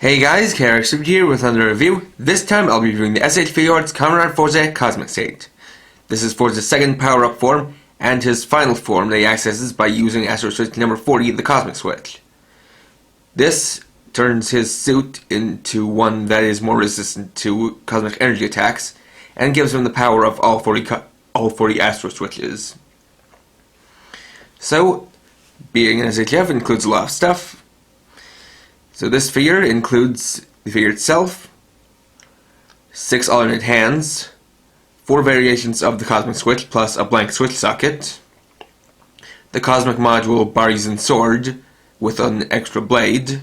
Hey guys, S.H.Figuarts here with another review. This time I'll be reviewing the S.H.Figuarts Kamen Fourze Cosmic State. This is Fourze's second power-up form, and his final form that he accesses by using Astro Switch number 40, the Cosmic Switch. This turns his suit into one that is more resistant to cosmic energy attacks, and gives him the power of all 40 Astro Switches. So, being an SHF includes a lot of stuff. So this figure includes the figure itself, 6 alternate hands, 4 variations of the Cosmic Switch plus a blank switch socket, the Cosmic Module Baryzen Sword with an extra blade,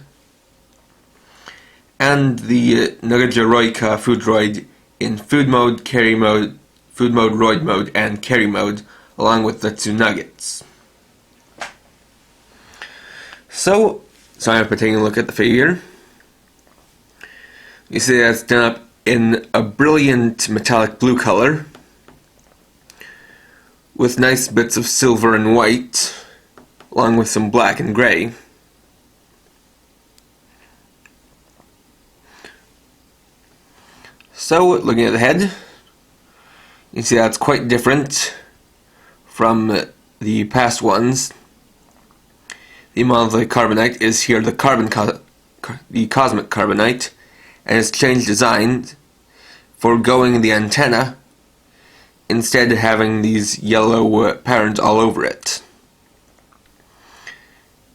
and the Nagaja Food Droid in Food Mode, Roid Mode, and Carry Mode, along with the 2 Nuggets. So I'm taking a look at the figure. You see that it's done up in a brilliant metallic blue color with nice bits of silver and white along with some black and gray. So looking at the head, you see that's quite different from the past ones. The monolithic carbonite is here the cosmic carbonite, and it's changed design, foregoing the antenna, instead having these yellow patterns all over it.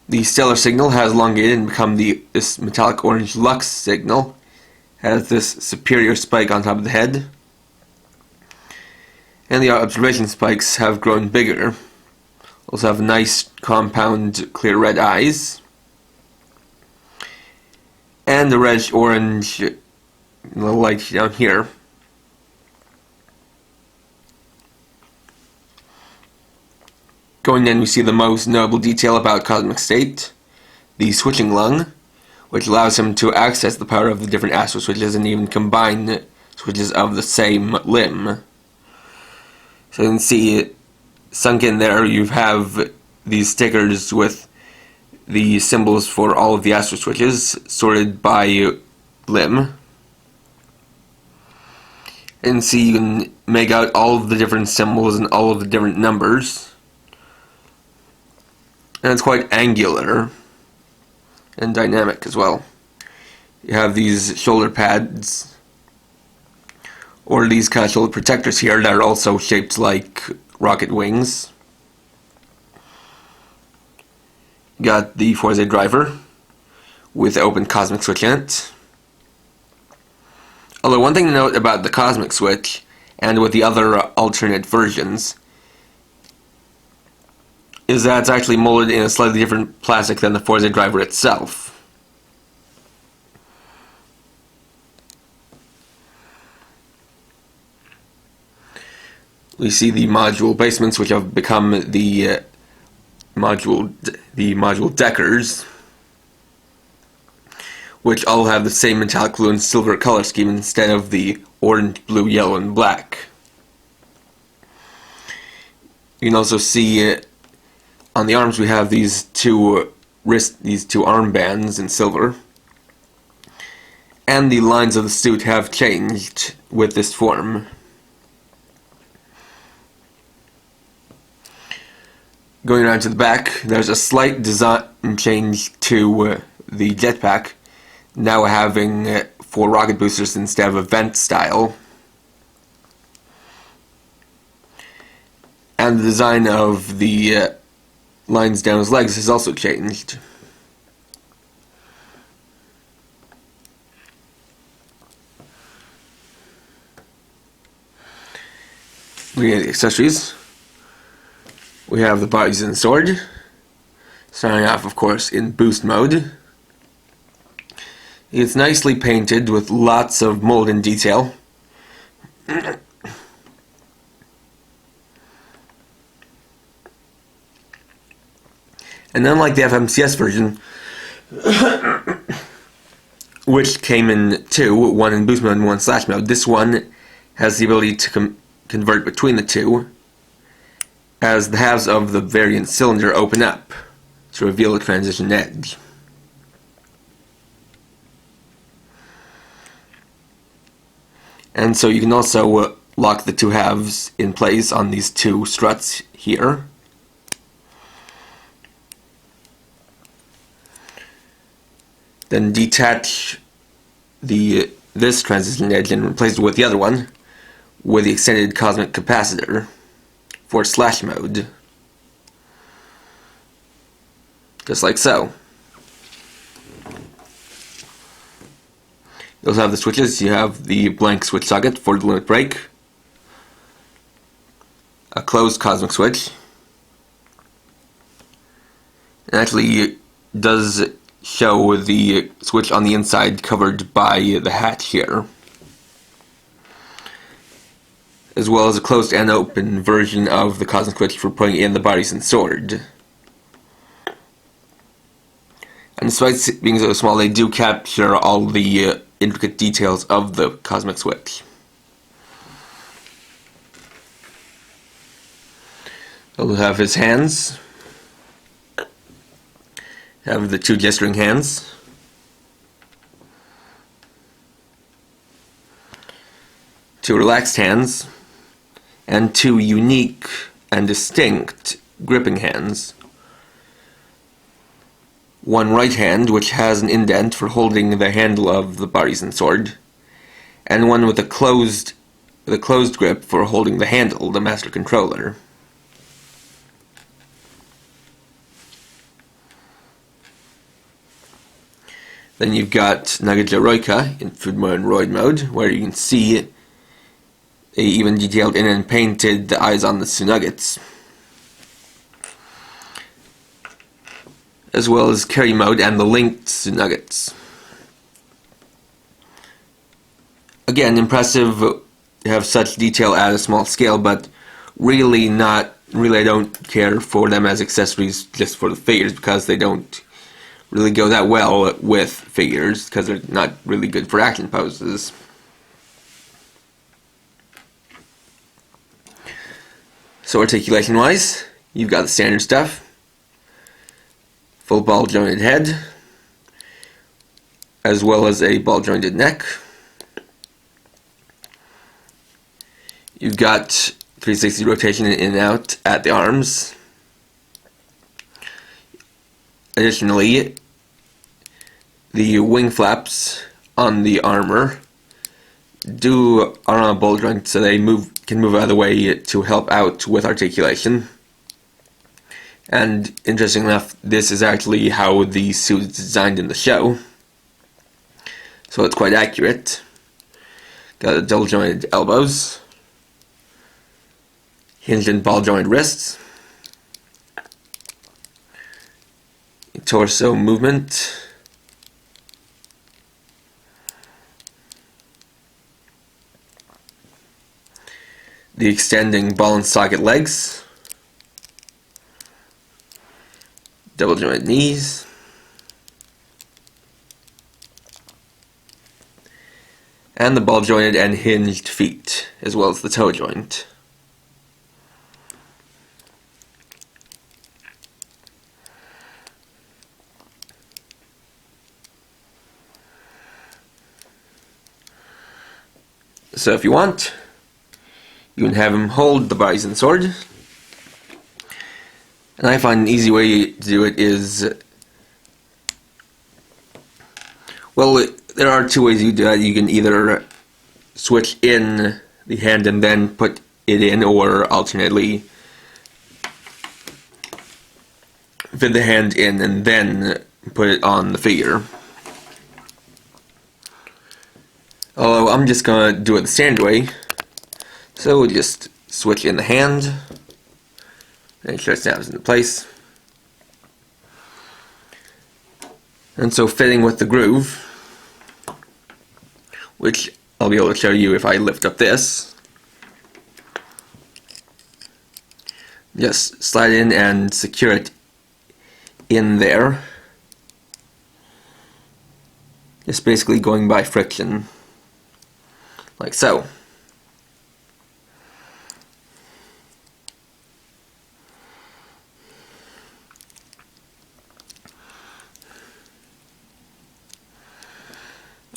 The stellar signal has elongated and become this metallic orange lux signal, has this superior spike on top of the head, and the observation spikes have grown bigger. Also have nice compound clear red eyes, and the reddish orange little light down here. Going in, we see the most notable detail about Cosmic State, the switching lung, which allows him to access the power of the different astro switches and even combine switches of the same limb. So you can see sunk in there, you have these stickers with the symbols for all of the astro switches sorted by limb. And see, you can make out all of the different symbols and all of the different numbers. And it's quite angular and dynamic as well. You have these shoulder pads, or these kind of shoulder protectors here that are also shaped like rocket wings. Got the Fourze driver with the open Cosmic Switch in it. Although one thing to note about the Cosmic Switch, and with the other alternate versions, is that it's actually molded in a slightly different plastic than the Fourze driver itself. We see the module basements, which have become the module deckers, which all have the same metallic blue and silver color scheme instead of the orange, blue, yellow, and black. You can also see on the arms we have these two armbands in silver, and the lines of the suit have changed with this form. Going around to the back, there's a slight design change to the jetpack, now having 4 rocket boosters instead of a vent style. And the design of the lines down his legs has also changed. Looking at the accessories, we have the Baryzen Sword, starting off, of course, in boost mode. It's nicely painted with lots of mold and detail. And unlike the FMCS version, which came in 2, one in boost mode and one slash mode, this one has the ability to convert between the two, as the halves of the variant cylinder open up to reveal a transition edge. And so you can also lock the two halves in place on these two struts here. Then detach this transition edge and replace it with the other one with the extended cosmic capacitor for slash mode. Just like so. You also have the switches. You have the blank switch socket for the limit break, a closed cosmic switch. It actually does show the switch on the inside covered by the hatch here, as well as a closed and open version of the cosmic switch for putting in the bodies and sword. And despite being so small, they do capture all the intricate details of the cosmic switch. We'll have his hands. Have the two gesturing hands. Two relaxed hands. And two unique and distinct gripping hands. One right hand, which has an indent for holding the handle of the bodies and sword, and one with a closed grip for holding the handle, the master controller. Then you've got Nagaja Roika in Fudmo and Roid mode, where you can see they even detailed in and painted the eyes on the Tsunuggets, as well as carry mode and the linked Tsunuggets. Again, impressive to have such detail at a small scale, but really I don't care for them as accessories just for the figures, because they don't really go that well with figures, because they're not really good for action poses. So articulation wise, you've got the standard stuff. Full ball jointed head, as well as a ball jointed neck. You've got 360 rotation in and out at the arms. Additionally, the wing flaps on the armor are on a ball joint, so they can move out of the way to help out with articulation. And interesting enough, this is actually how the suit is designed in the show, so it's quite accurate. Got the double jointed elbows, hinged and ball jointed wrists, torso movement, the extending ball and socket legs, double jointed knees, and the ball jointed and hinged feet, as well as the toe joint. So if you want, you can have him hold the bodies and sword. And I find an easy way to do it is, well, there are two ways you do that. You can either switch in the hand and then put it in, or alternately fit the hand in and then put it on the figure. Although I'm just going to do it the standard way, so we'll just switch in the hand, make sure it snaps into place. And so fitting with the groove, which I'll be able to show you if I lift up this, just slide in and secure it in there, just basically going by friction, like so.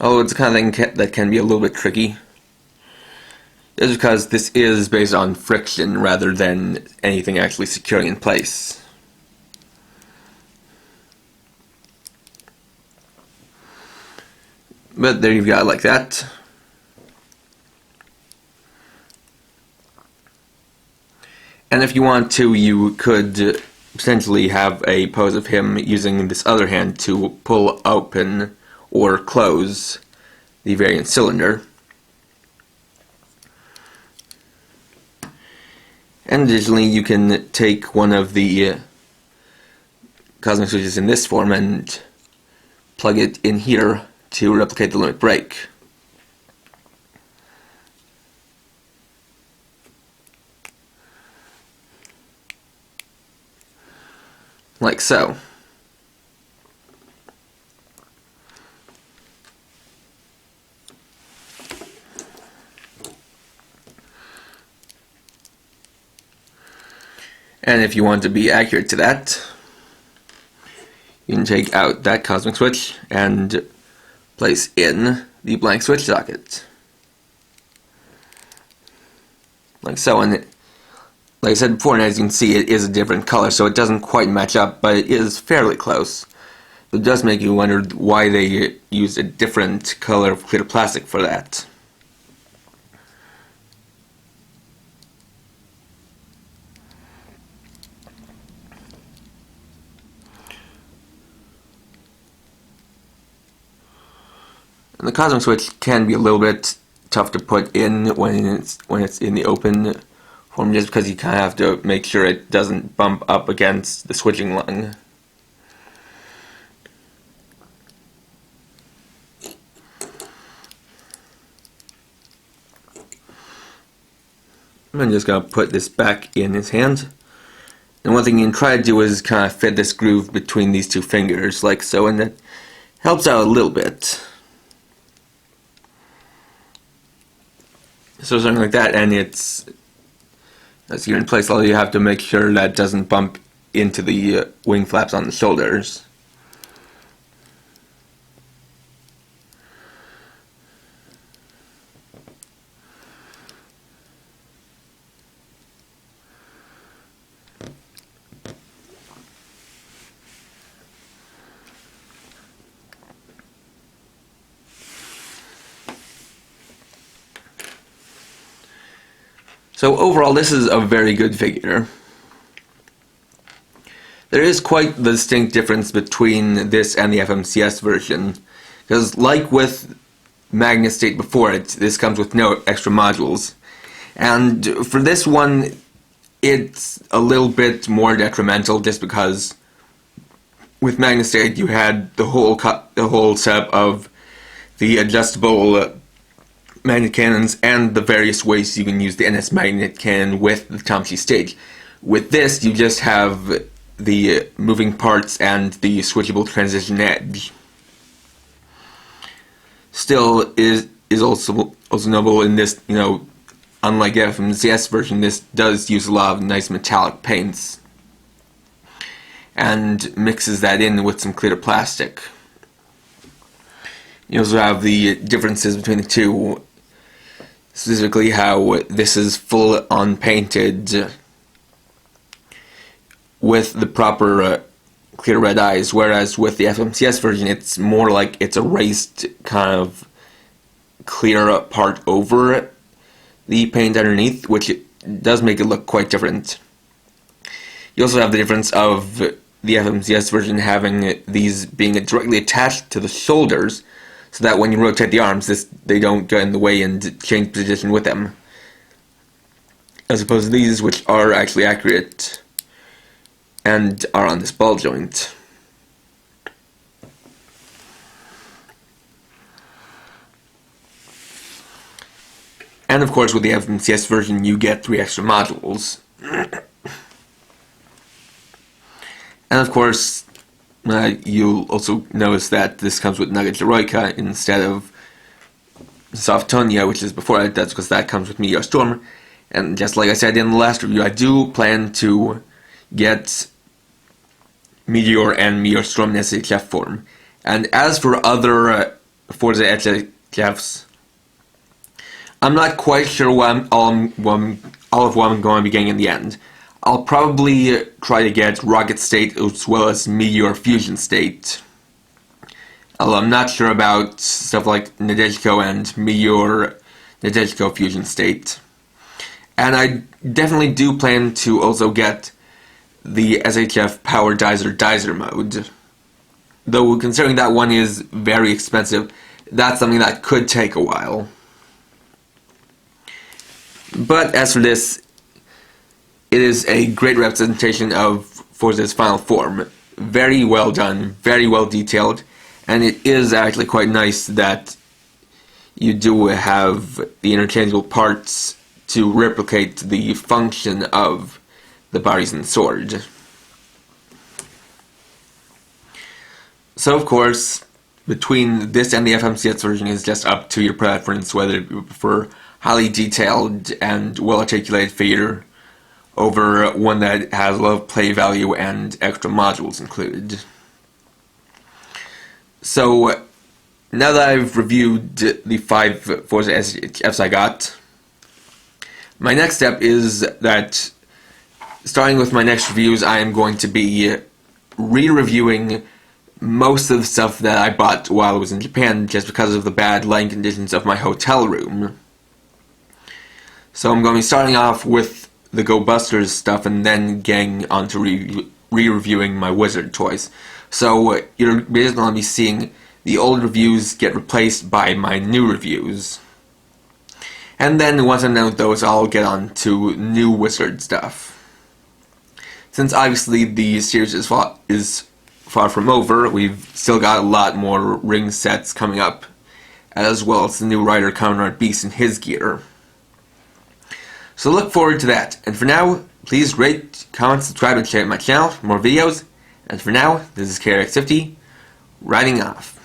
Oh, it's the kind of thing that can be a little bit tricky. This is because this is based on friction rather than anything actually securing in place. But there you've got it like that. And if you want to, you could potentially have a pose of him using this other hand to pull open or close the variant cylinder. And additionally, you can take one of the cosmic switches in this form and plug it in here to replicate the limit break. Like so. And if you want to be accurate to that, you can take out that cosmic switch and place in the blank switch socket. Like so, and like I said before, and as you can see, it is a different color, so it doesn't quite match up, but it is fairly close. It does make you wonder why they used a different color of clear plastic for that. And the cosmic switch can be a little bit tough to put in when it's in the open form, just because you kind of have to make sure it doesn't bump up against the switching lung. I'm just going to put this back in his hand. And one thing you can try to do is kind of fit this groove between these two fingers, like so, and that helps out a little bit. So something like that, and it's, as you're in place, all you have to make sure that doesn't bump into the wing flaps on the shoulders. So overall, this is a very good figure. There is quite the distinct difference between this and the FMCS version, because like with Magnet State before it, this comes with no extra modules. And for this one, it's a little bit more detrimental, just because with Magnet State you had the whole setup of the adjustable magnet cannons and the various ways you can use the NS magnet cannon with the Tamashii stage. With this, you just have the moving parts and the switchable transition edge. Still, is also notable in this, unlike the FMCS version, this does use a lot of nice metallic paints and mixes that in with some clear plastic. You also have the differences between the two, specifically how this is full on painted with the proper clear red eyes, whereas with the FMCS version it's more like it's erased kind of clear part over the paint underneath, which does make it look quite different. You also have the difference of the FMCS version having these being directly attached to the shoulders, so that when you rotate the arms, they don't get in the way and change position with them. As opposed to these, which are actually accurate and are on this ball joint. And of course, with the FMCS version, you get 3 extra modules. And of course, you'll also notice that this comes with Nugget Heroica instead of Softonia, which is before it. That's because that comes with Meteor Storm. And just like I said in the last review, I do plan to get Meteor and Meteor Storm in S.H.F form. And as for other Fourze SHFs, I'm not quite sure all of what I'm going to be getting in the end. I'll probably try to get Rocket State as well as Meteor Fusion State. Although I'm not sure about stuff like Nadeshiko and Meteor Nadeshiko Fusion State. And I definitely do plan to also get the SHF Power Dizer mode. Though considering that one is very expensive, that's something that could take a while. But as for this, it is a great representation of Fourze's final form. Very well done, very well detailed, and it is actually quite nice that you do have the interchangeable parts to replicate the function of the bodies and sword. So of course, between this and the FMCS version is just up to your preference whether you prefer highly detailed and well-articulated figure over one that has a lot of play value and extra modules included. So, now that I've reviewed the 5 Fourze SHFs I got, my next step is that, starting with my next reviews, I am going to be re-reviewing most of the stuff that I bought while I was in Japan just because of the bad lighting conditions of my hotel room. So I'm going to be starting off with the Go Busters stuff and then getting on to re-reviewing my Wizard toys. So you're basically going to be seeing the old reviews get replaced by my new reviews. And then once I'm done with those, I'll get on to new Wizard stuff. Since obviously the series is far from over, we've still got a lot more ring sets coming up, as well as the new Rider Kamen Rider Beast and his gear. So look forward to that. And for now, please rate, comment, subscribe, and share my channel for more videos. And for now, this is KRX50, writing off.